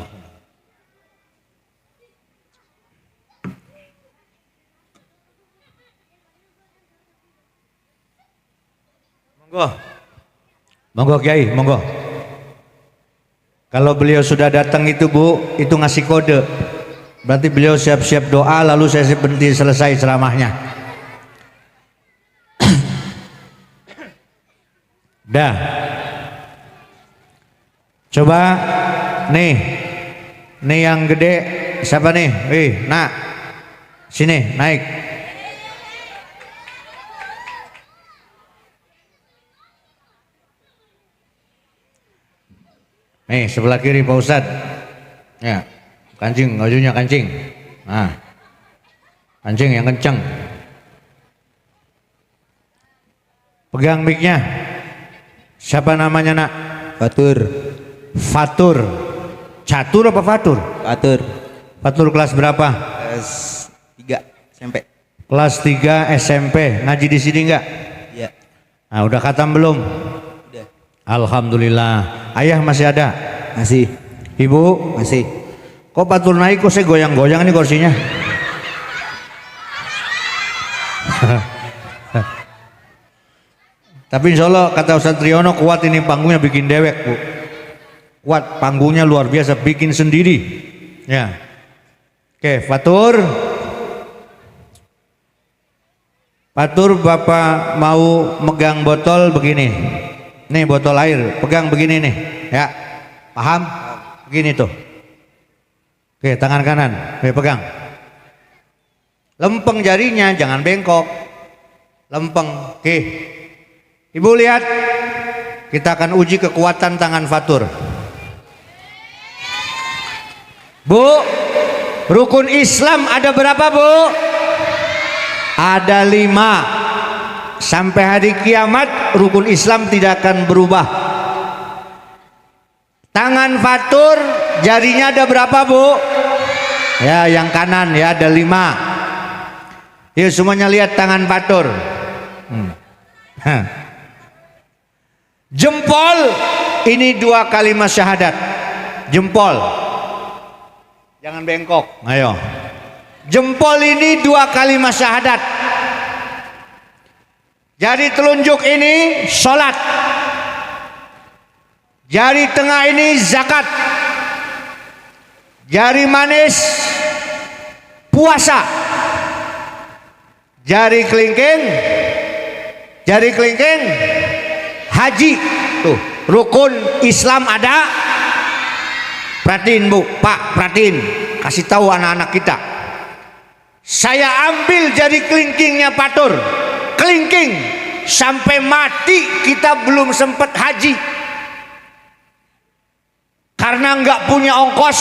Monggo Kiai, monggo. Kalau beliau sudah datang itu Bu, itu ngasih kode. Berarti beliau siap-siap doa, lalu saya berhenti selesai ceramahnya. Dah. Coba nih yang gede siapa nih? Nak, sini naik. Nih sebelah kiri Pak Ustadz. Ya, kancing, bajunya kancing. Nah, kancing yang kencang. Pegang mic-nya. Siapa namanya Nak? Fatur. Fatur. Catur apa Fatur? Fatur. Fatur kelas berapa? Kelas 3 SMP. Kelas 3 SMP. Ngaji di sini enggak? Iya. Nah, udah khatam belum? Udah. Alhamdulillah. Ayah masih ada? Masih. Ibu? Masih. Kok Fatur naik kok saya goyang-goyang nih kursinya? Tapi insya Allah kata Ustaz Triyono kuat ini panggungnya, bikin dewek Bu. Kuat panggungnya luar biasa, bikin sendiri. Ya. Oke, Fatur. Fatur Bapak mau megang botol begini. Nih botol air, pegang begini nih. Ya. Paham? Begini tuh. Oke, tangan kanan. Oke, pegang. Lempeng jarinya, jangan bengkok. Lempeng. Oke. Ibu lihat, kita akan uji kekuatan tangan Fatur. Bu, rukun Islam ada berapa Bu? Ada 5. Sampai hari kiamat rukun Islam tidak akan berubah. Tangan Fatur jarinya ada berapa Bu? Ya, yang kanan ya ada 5. Yuk semuanya lihat tangan Fatur. Jempol ini 2 kalimat syahadat. Jempol, jangan bengkok. Ayo. Jempol ini 2 kalimat syahadat. Jari telunjuk ini sholat. Jari tengah ini zakat. Jari manis puasa. Jari kelingking haji. Tuh, rukun Islam ada. Perhatiin Bu, Pak, perhatiin. Kasih tahu anak-anak kita. Saya ambil jari kelingkingnya Fatur. Kelingking sampai mati kita belum sempat haji. Karena nggak punya ongkos,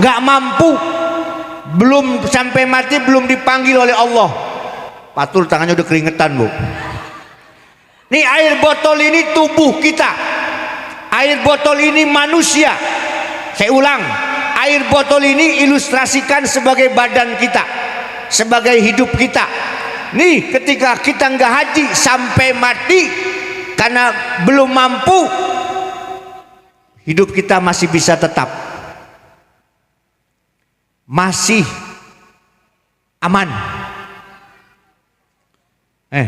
nggak mampu. Belum sampai mati belum dipanggil oleh Allah. Fatur tangannya udah keringetan Bu. Nih air botol ini tubuh kita. Air botol ini manusia. Saya ulang, air botol ini ilustrasikan sebagai badan kita, sebagai hidup kita. Nih ketika kita nggak haji sampai mati karena belum mampu, hidup kita masih bisa tetap, masih aman.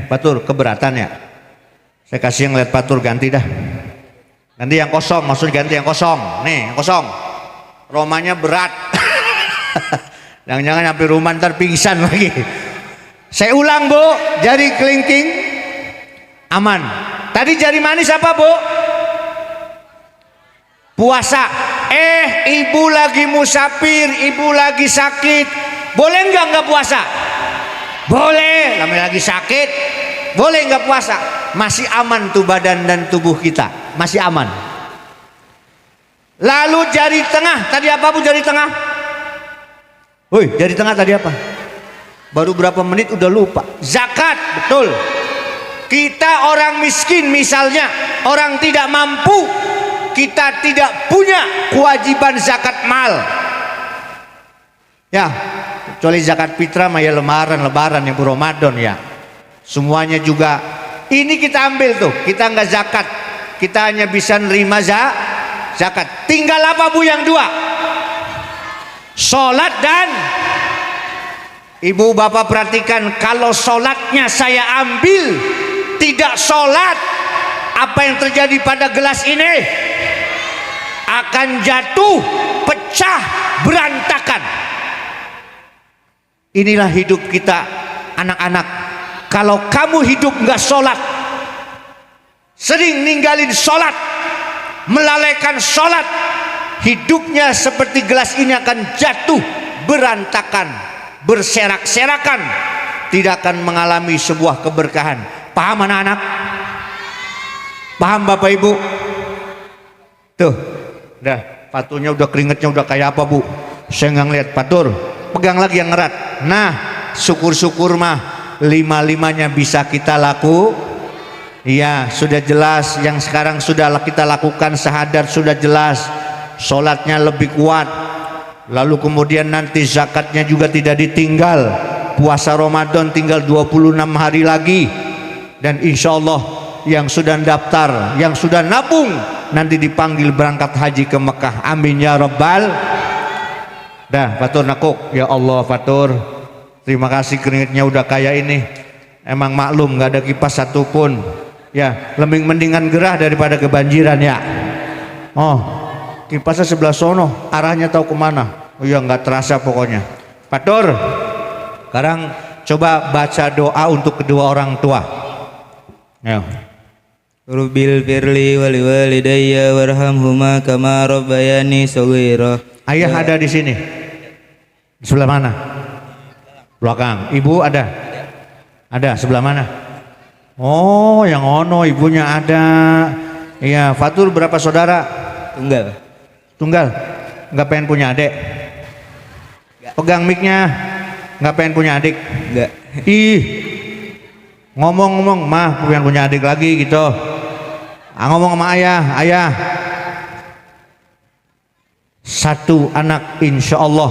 Patur keberatan ya? Saya kasih yang lihat Patur, ganti dah. Ganti yang kosong, maksudnya ganti yang kosong. Nih yang kosong, romanya berat. Jangan-jangan sampai rumah ntar pingsan lagi. Saya ulang Bu, jari kelingking aman. Tadi jari manis apa Bu? Puasa. Ibu lagi musafir, ibu lagi sakit, boleh nggak puasa? Boleh. Namanya lagi sakit, boleh nggak puasa? Masih aman tuh badan dan tubuh kita, masih aman. Lalu jari tengah, tadi apa Bu jari tengah? Woi, jari tengah tadi apa? Baru berapa menit udah lupa. Zakat, betul. Kita orang miskin misalnya, orang tidak mampu, kita tidak punya kewajiban zakat mal. Ya, kecuali zakat fitrah mah ya lebaran ya Bu, Ramadan ya. Semuanya juga ini kita ambil tuh, kita nggak zakat, kita hanya bisa nerima zakat. Tinggal apa Bu yang dua? Sholat dan Ibu bapak perhatikan, kalau sholatnya saya ambil, tidak sholat, apa yang terjadi pada gelas ini? Akan jatuh, pecah, berantakan. Inilah hidup kita anak-anak. Kalau kamu hidup nggak sholat, sering ninggalin sholat, melalaikan sholat, hidupnya seperti gelas ini akan jatuh, berantakan, berserak-serakan, tidak akan mengalami sebuah keberkahan. Paham anak-anak? Paham Bapak Ibu? Tuh, udah paturnya udah keringetnya udah kayak apa Bu? Saya nggak ngeliat Patur, pegang lagi yang erat. Nah, syukur-syukur mah lima-limanya bisa kita laku. Iya, sudah jelas yang sekarang sudah kita lakukan, syahadat sudah jelas, sholatnya lebih kuat, lalu kemudian nanti zakatnya juga tidak ditinggal, puasa Ramadan tinggal 26 hari lagi, dan insya Allah yang sudah daftar, yang sudah nabung nanti dipanggil berangkat haji ke Mekah. Amin ya Rabbal. Dah Fatur nakuk, ya Allah Fatur, terima kasih keringetnya udah kayak ini. Emang maklum nggak ada kipas satupun. Ya, lebih mendingan gerah daripada kebanjiran ya. Oh, kipasnya sebelah sono, arahnya tahu kemana. Oh iya, nggak terasa pokoknya. Fatur, sekarang coba baca doa untuk kedua orang tua. Ya. Rabbil firli wali walidayya warhamhuma kama rabbayani shaghira. Ayah ada di sini. Di sebelah mana? Belakang. Ibu ada? Ada sebelah mana? Oh, yang ono ibunya ada. Iya, Fatur berapa saudara? Tunggal. Tunggal. Nggak pengen punya adik? Pegang mic-nya. Nggak pengen punya adik? Enggak. Ih, ngomong-ngomong, mah pengen punya adik lagi gitu. Ngomong sama ayah. Satu anak, insya Allah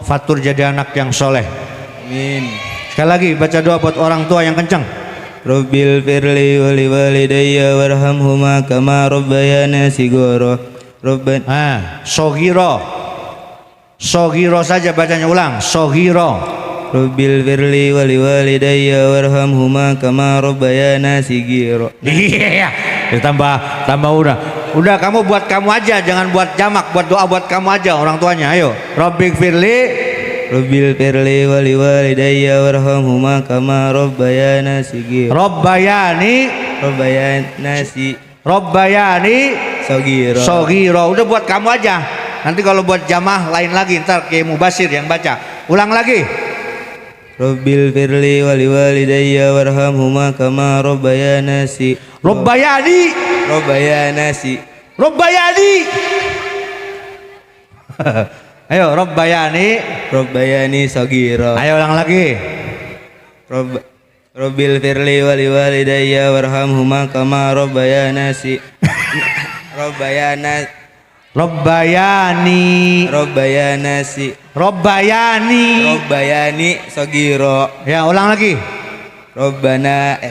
Fatur jadi anak yang soleh. Amin. Sekali lagi baca doa buat orang tua yang kencang. Rabbil firli wali walidayya warhamhuma kama rabbayana shighara. Soghiro saja bacanya, ulang. Soghiro. Rabbil firli wali walidayya warhamhuma kama rabbayana shighara. Iya, ditambah udah kamu buat kamu aja, jangan buat jamak, buat doa buat kamu aja orang tuanya. Ayo, Rabbil firli wali walidayya warhamhuma kama rabbayana shighara. Rabbayani shaghira. Udah buat kamu aja. Nanti kalau buat jamaah lain lagi, ntar kayak Mubasir yang baca. Ulang lagi. Rabbil firli wali walidayya warhamhuma kama rabbayana Rabbayani. Ayo, Rabbayani shaghira. Ayo ulang lagi. Rabbil firli wali walidayya warhamhuma kama rabbayana si Rabbayana Rabbayani si Rabbayani. Rabbayani sogiro Ya, ulang lagi. Rabbana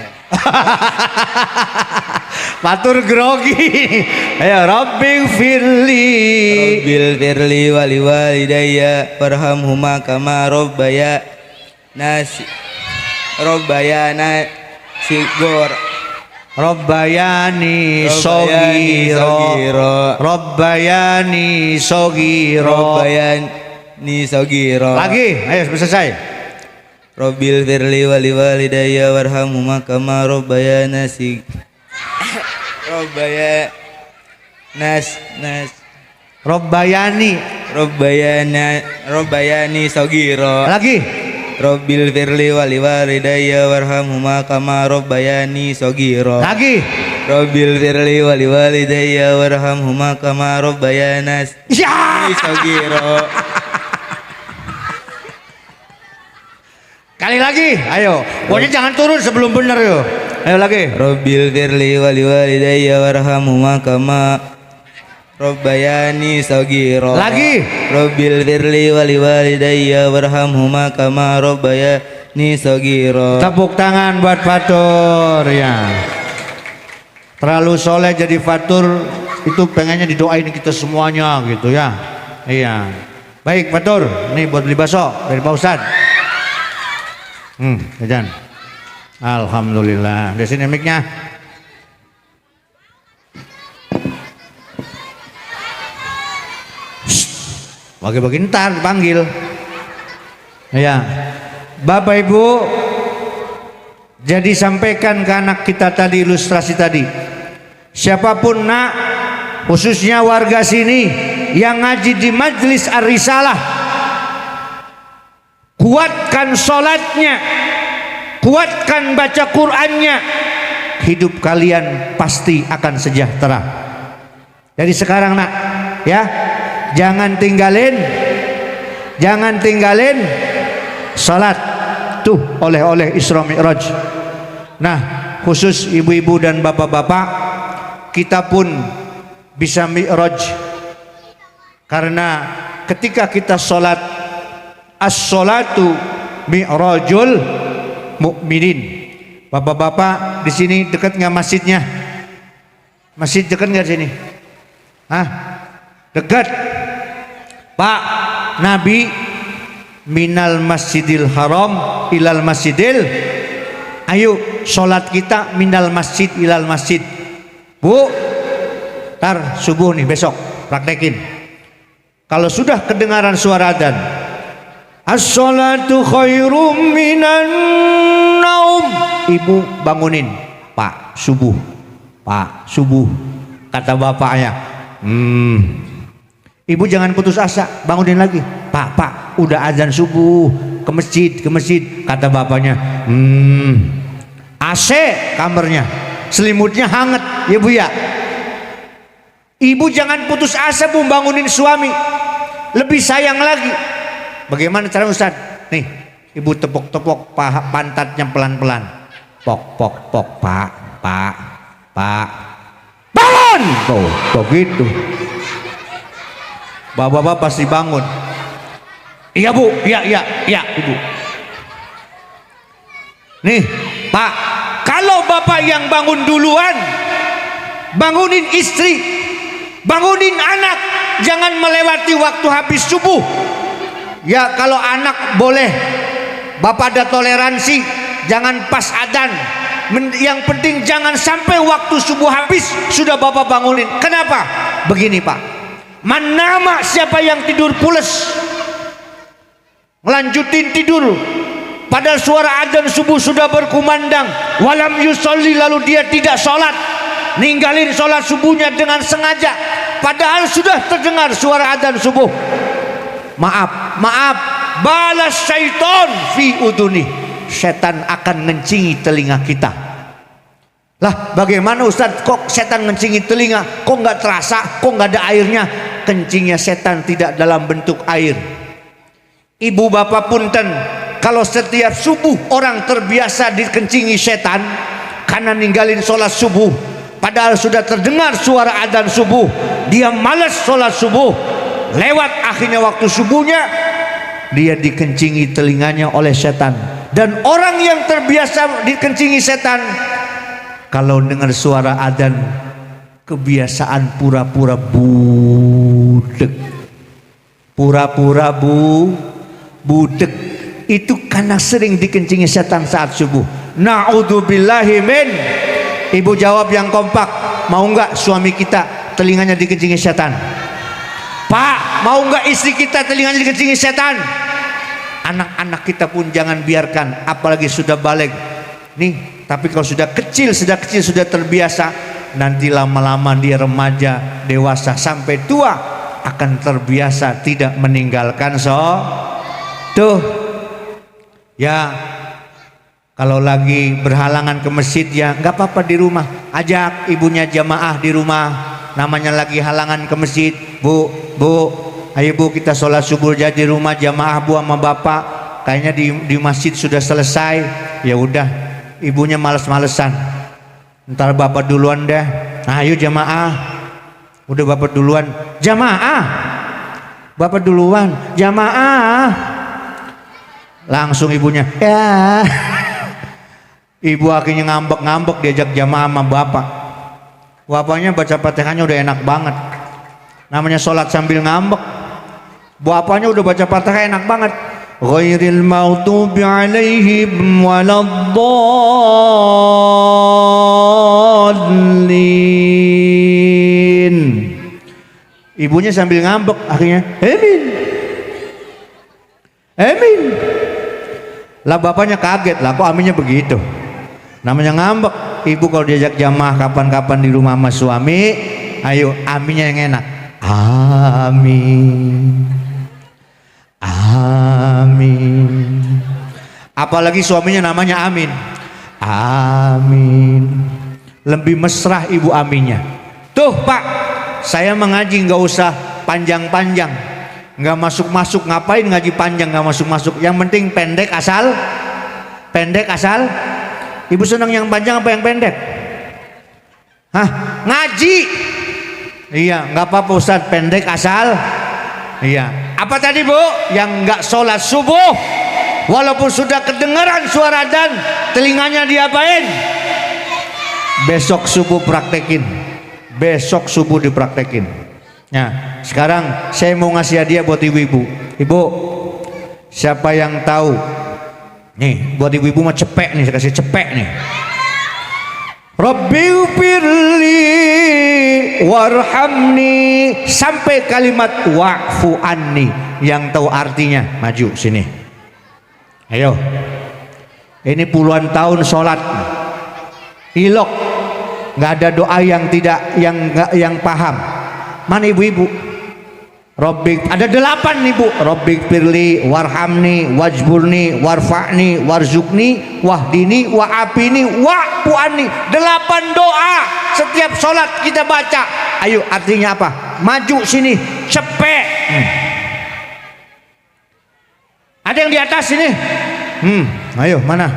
Matur grogi. Ayo, Rabbil firli. Rabbil firli wali walidayya warhamhuma kama rabbayana sigor Rabbayani sogiro. Rabbayani sogiro. Rabbayani sogiro Lagi, ayo selesai. Rabbil firli wali walidayya warhamhuma kama rabbayana Rabbayani sogiro Lagi. Rabbil firli wali walidayya warhamhuma kama rabbayani sogiro Lagi. Rabbil firli wali walidayya warhamhuma kama rabbayana Ya. sogiro Kali lagi. Ayo. Pokoknya jangan turun sebelum benar yo. Ayo lagi. Rabbil firli wali walidayya warhamhuma kama rabbayani sogiro Lagi. Rabbil firli wali walidayya warhamhuma kama rabbayani sogiro. Tepuk tangan buat Fatur ya. Terlalu soleh jadi Fatur itu pengennya didoain kita semuanya gitu ya. Iya. Baik Fatur, nih buat beli bakso dari Pak Ustad. Jajan. Alhamdulillah. Di sini mic-nya. Bagi-bagi ntar dipanggil. Ya, Bapak Ibu, jadi sampaikan ke anak kita tadi ilustrasi tadi. Siapapun nak, khususnya warga sini yang ngaji di Majelis Ar-Risalah, kuatkan sholatnya, kuatkan baca Qur'annya, hidup kalian pasti akan sejahtera. Jadi sekarang nak, ya, jangan tinggalin salat tuh oleh-oleh Isra Mi'raj. Nah, khusus ibu-ibu dan bapak-bapak, kita pun bisa Mi'raj karena ketika kita salat, as-salatu mi'rajul mukminin. Bapak-bapak di sini dekat nggak masjidnya? Masjid dekat nggak sini? Hah? Dekat. Pak, Nabi minal masjidil haram ilal masjidil, ayo sholat kita minal masjid ilal masjid. Bu, ntar subuh nih besok praktekin. Kalau sudah kedengaran suara adzan, as-sholatu khairum minan naum, ibu bangunin, Pak subuh, Pak subuh, kata bapaknya. Ibu jangan putus asa, bangunin lagi. Pak, udah azan subuh, ke masjid, kata bapaknya. AC kamarnya, selimutnya hangat, ya Bu ya. Ibu jangan putus asa Bu, bangunin suami. Lebih sayang lagi. Bagaimana cara Ustaz? Nih, ibu tepok-tepok pantatnya pelan-pelan. Pok, Pak. Bangun! Tuh gitu. Bapak-bapak pasti bangun. Iya Bu, iya Ibu. Nih Pak, kalau bapak yang bangun duluan, bangunin istri, bangunin anak, jangan melewati waktu habis subuh. Ya kalau anak boleh, bapak ada toleransi, jangan pas adzan. Yang penting jangan sampai waktu subuh habis sudah bapak bangunin. Kenapa? Begini Pak, manama siapa yang tidur pules, ngelanjutin tidur padahal suara adzan subuh sudah berkumandang, walam yusolli, lalu dia tidak sholat, ninggalin sholat subuhnya dengan sengaja padahal sudah terdengar suara adzan subuh. Maaf, balas syaiton fi uduni, setan akan ngencingi telinga kita. Lah bagaimana Ustaz, kok setan ngencingi telinga, kok nggak terasa, kok nggak ada airnya? Kencingnya setan tidak dalam bentuk air. Ibu bapak punten, kalau setiap subuh orang terbiasa dikencingi setan karena ninggalin sholat subuh, padahal sudah terdengar suara adzan subuh, dia malas sholat subuh, lewat akhirnya waktu subuhnya dia dikencingi telinganya oleh setan. Dan orang yang terbiasa dikencingi setan, kalau dengar suara adzan kebiasaan pura-pura budek, pura-pura budek, itu karena sering dikencingi setan saat subuh. Na'udzubillahi min. Ibu jawab yang kompak, mau nggak suami kita telinganya dikencingi setan? Pak, mau nggak istri kita telinganya dikencingi setan? Anak-anak kita pun jangan biarkan, apalagi sudah balik nih. Tapi kalau sudah kecil sudah terbiasa, nanti lama-lama dia remaja, dewasa sampai tua akan terbiasa tidak meninggalkan tuh ya. Kalau lagi berhalangan ke masjid ya nggak apa-apa, di rumah ajak ibunya jamaah di rumah. Namanya lagi halangan ke masjid, bu, ayo bu kita sholat subuh aja di rumah jamaah bu sama bapak. Kayaknya di masjid sudah selesai. Ya udah, ibunya males-malesan. Ntar bapak duluan deh. Nah, ayo jamaah. Udah bapak duluan. Jamaah. Bapak duluan. Jamaah. Langsung ibunya. Ya. Ibu akhirnya ngambek-ngambek diajak jamaah sama bapak. Bapaknya baca Fatihahnya udah enak banget. Namanya sholat sambil ngambek. Bapaknya udah baca Fatihah enak banget. Ghairil maghdubi alaihim waladdallin. Ibunya sambil ngambek akhirnya amin. Amin. Lah bapaknya kaget, lah kok aminnya begitu. Namanya ngambek. Ibu kalau diajak jamaah kapan-kapan di rumah sama suami, ayo aminnya yang enak. Amin. Amin. Apalagi suaminya namanya Amin. Amin. Lebih mesra ibu aminnya. Tuh Pak, saya mengaji nggak usah panjang-panjang, nggak masuk-masuk, ngapain ngaji panjang nggak masuk-masuk. Yang penting pendek asal. Ibu senang yang panjang apa yang pendek? Hah? Ngaji. Iya, nggak apa-apa Ustaz, pendek asal. Iya. Apa tadi Bu? Yang nggak sholat subuh, walaupun sudah kedengaran suara adzan, telinganya diapain? Besok subuh praktekin. Besok subuh dipraktekin. Nah, sekarang saya mau ngasih hadiah buat ibu-ibu. Ibu, siapa yang tahu? Nih, buat ibu-ibu mah cepek nih, saya kasih cepek nih. Rabbighfirli warhamni sampai kalimat wa'fu anni. Yang tahu artinya maju sini. Ayo. Ini puluhan tahun sholat. Ilok. Nggak ada doa yang tidak yang paham. Mana ibu-ibu? Rabbik, ada 8 nih Bu. Rabbighfirli warhamni wajburni warfa'ni warzukni wahdini wa'afini wa'fu anni. 8 doa setiap sholat kita baca. Ayo, artinya apa? Maju sini, cepet. Ada yang di atas sini? Ayo, mana?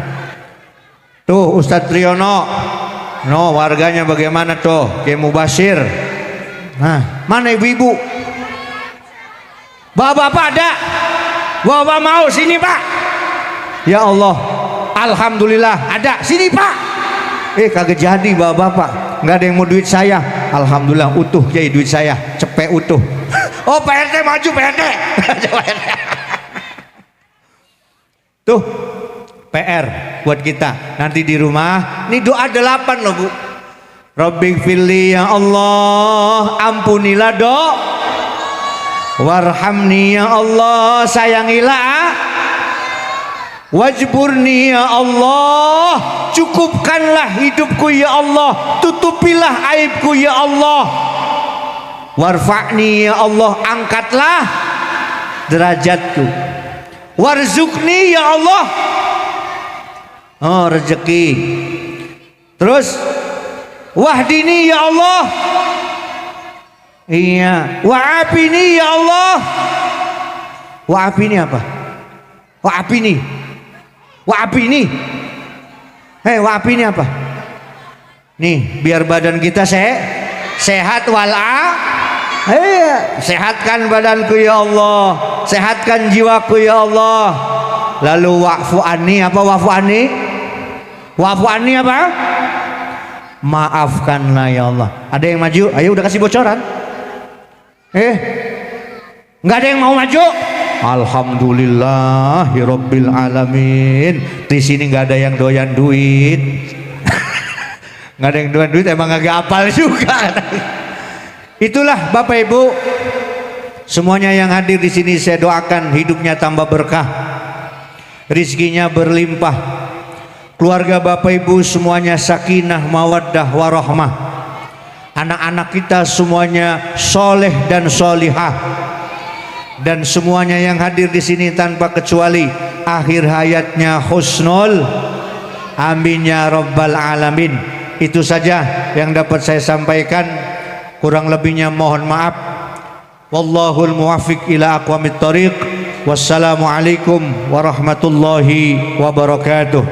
Tuh Ustadz Triyono. No, warganya bagaimana tuh? Kayak Mubashir. Nah, mana ibu-ibu? Bapak-bapak ada? Bapak mau sini Pak? Ya Allah, alhamdulillah ada. Sini Pak. Kagak jadi bapak-bapak, nggak ada yang mau duit saya. Alhamdulillah utuh jadi duit saya, cepet utuh. Oh Pak RT maju Pak RT. Tuh PR buat kita nanti di rumah. Ini doa 8 loh Bu. Rabbighfirli ya Allah, ampunilah warhamni ya Allah, sayangilah. Wajburni ya Allah, cukupkanlah hidupku ya Allah, tutupilah aibku ya Allah. Warfa'ni ya Allah, angkatlah derajatku. Warzukni ya Allah, oh rezeki. Terus wahdini ya Allah, iya. Wa'afini ya Allah. Wa'afini apa? Wa'afini Wa'afi nih. Wa'afi ini apa? Nih, biar badan kita sehat sehatkan badanku ya Allah, sehatkan jiwaku ya Allah. Lalu wa'fu anni apa? Wa'fu anni? Wa'fu anni apa? Maafkanlah ya Allah. Ada yang maju? Ayo udah kasih bocoran. Nggak ada yang mau maju. Alhamdulillahirabbil alamin. Di sini nggak ada yang doyan duit. Nggak ada yang doyan duit, emang agak apal juga. Itulah Bapak Ibu, semuanya yang hadir di sini saya doakan hidupnya tambah berkah, rizkinya berlimpah, keluarga Bapak Ibu semuanya sakinah mawaddah warahmah, anak-anak kita semuanya soleh dan solihah, dan semuanya yang hadir di sini tanpa kecuali akhir hayatnya husnul. Amin ya rabbal alamin. Itu saja yang dapat saya sampaikan. Kurang lebihnya mohon maaf. Wallahul muwaffiq ila aqwamit thoriq. Wassalamualaikum warahmatullahi wabarakatuh.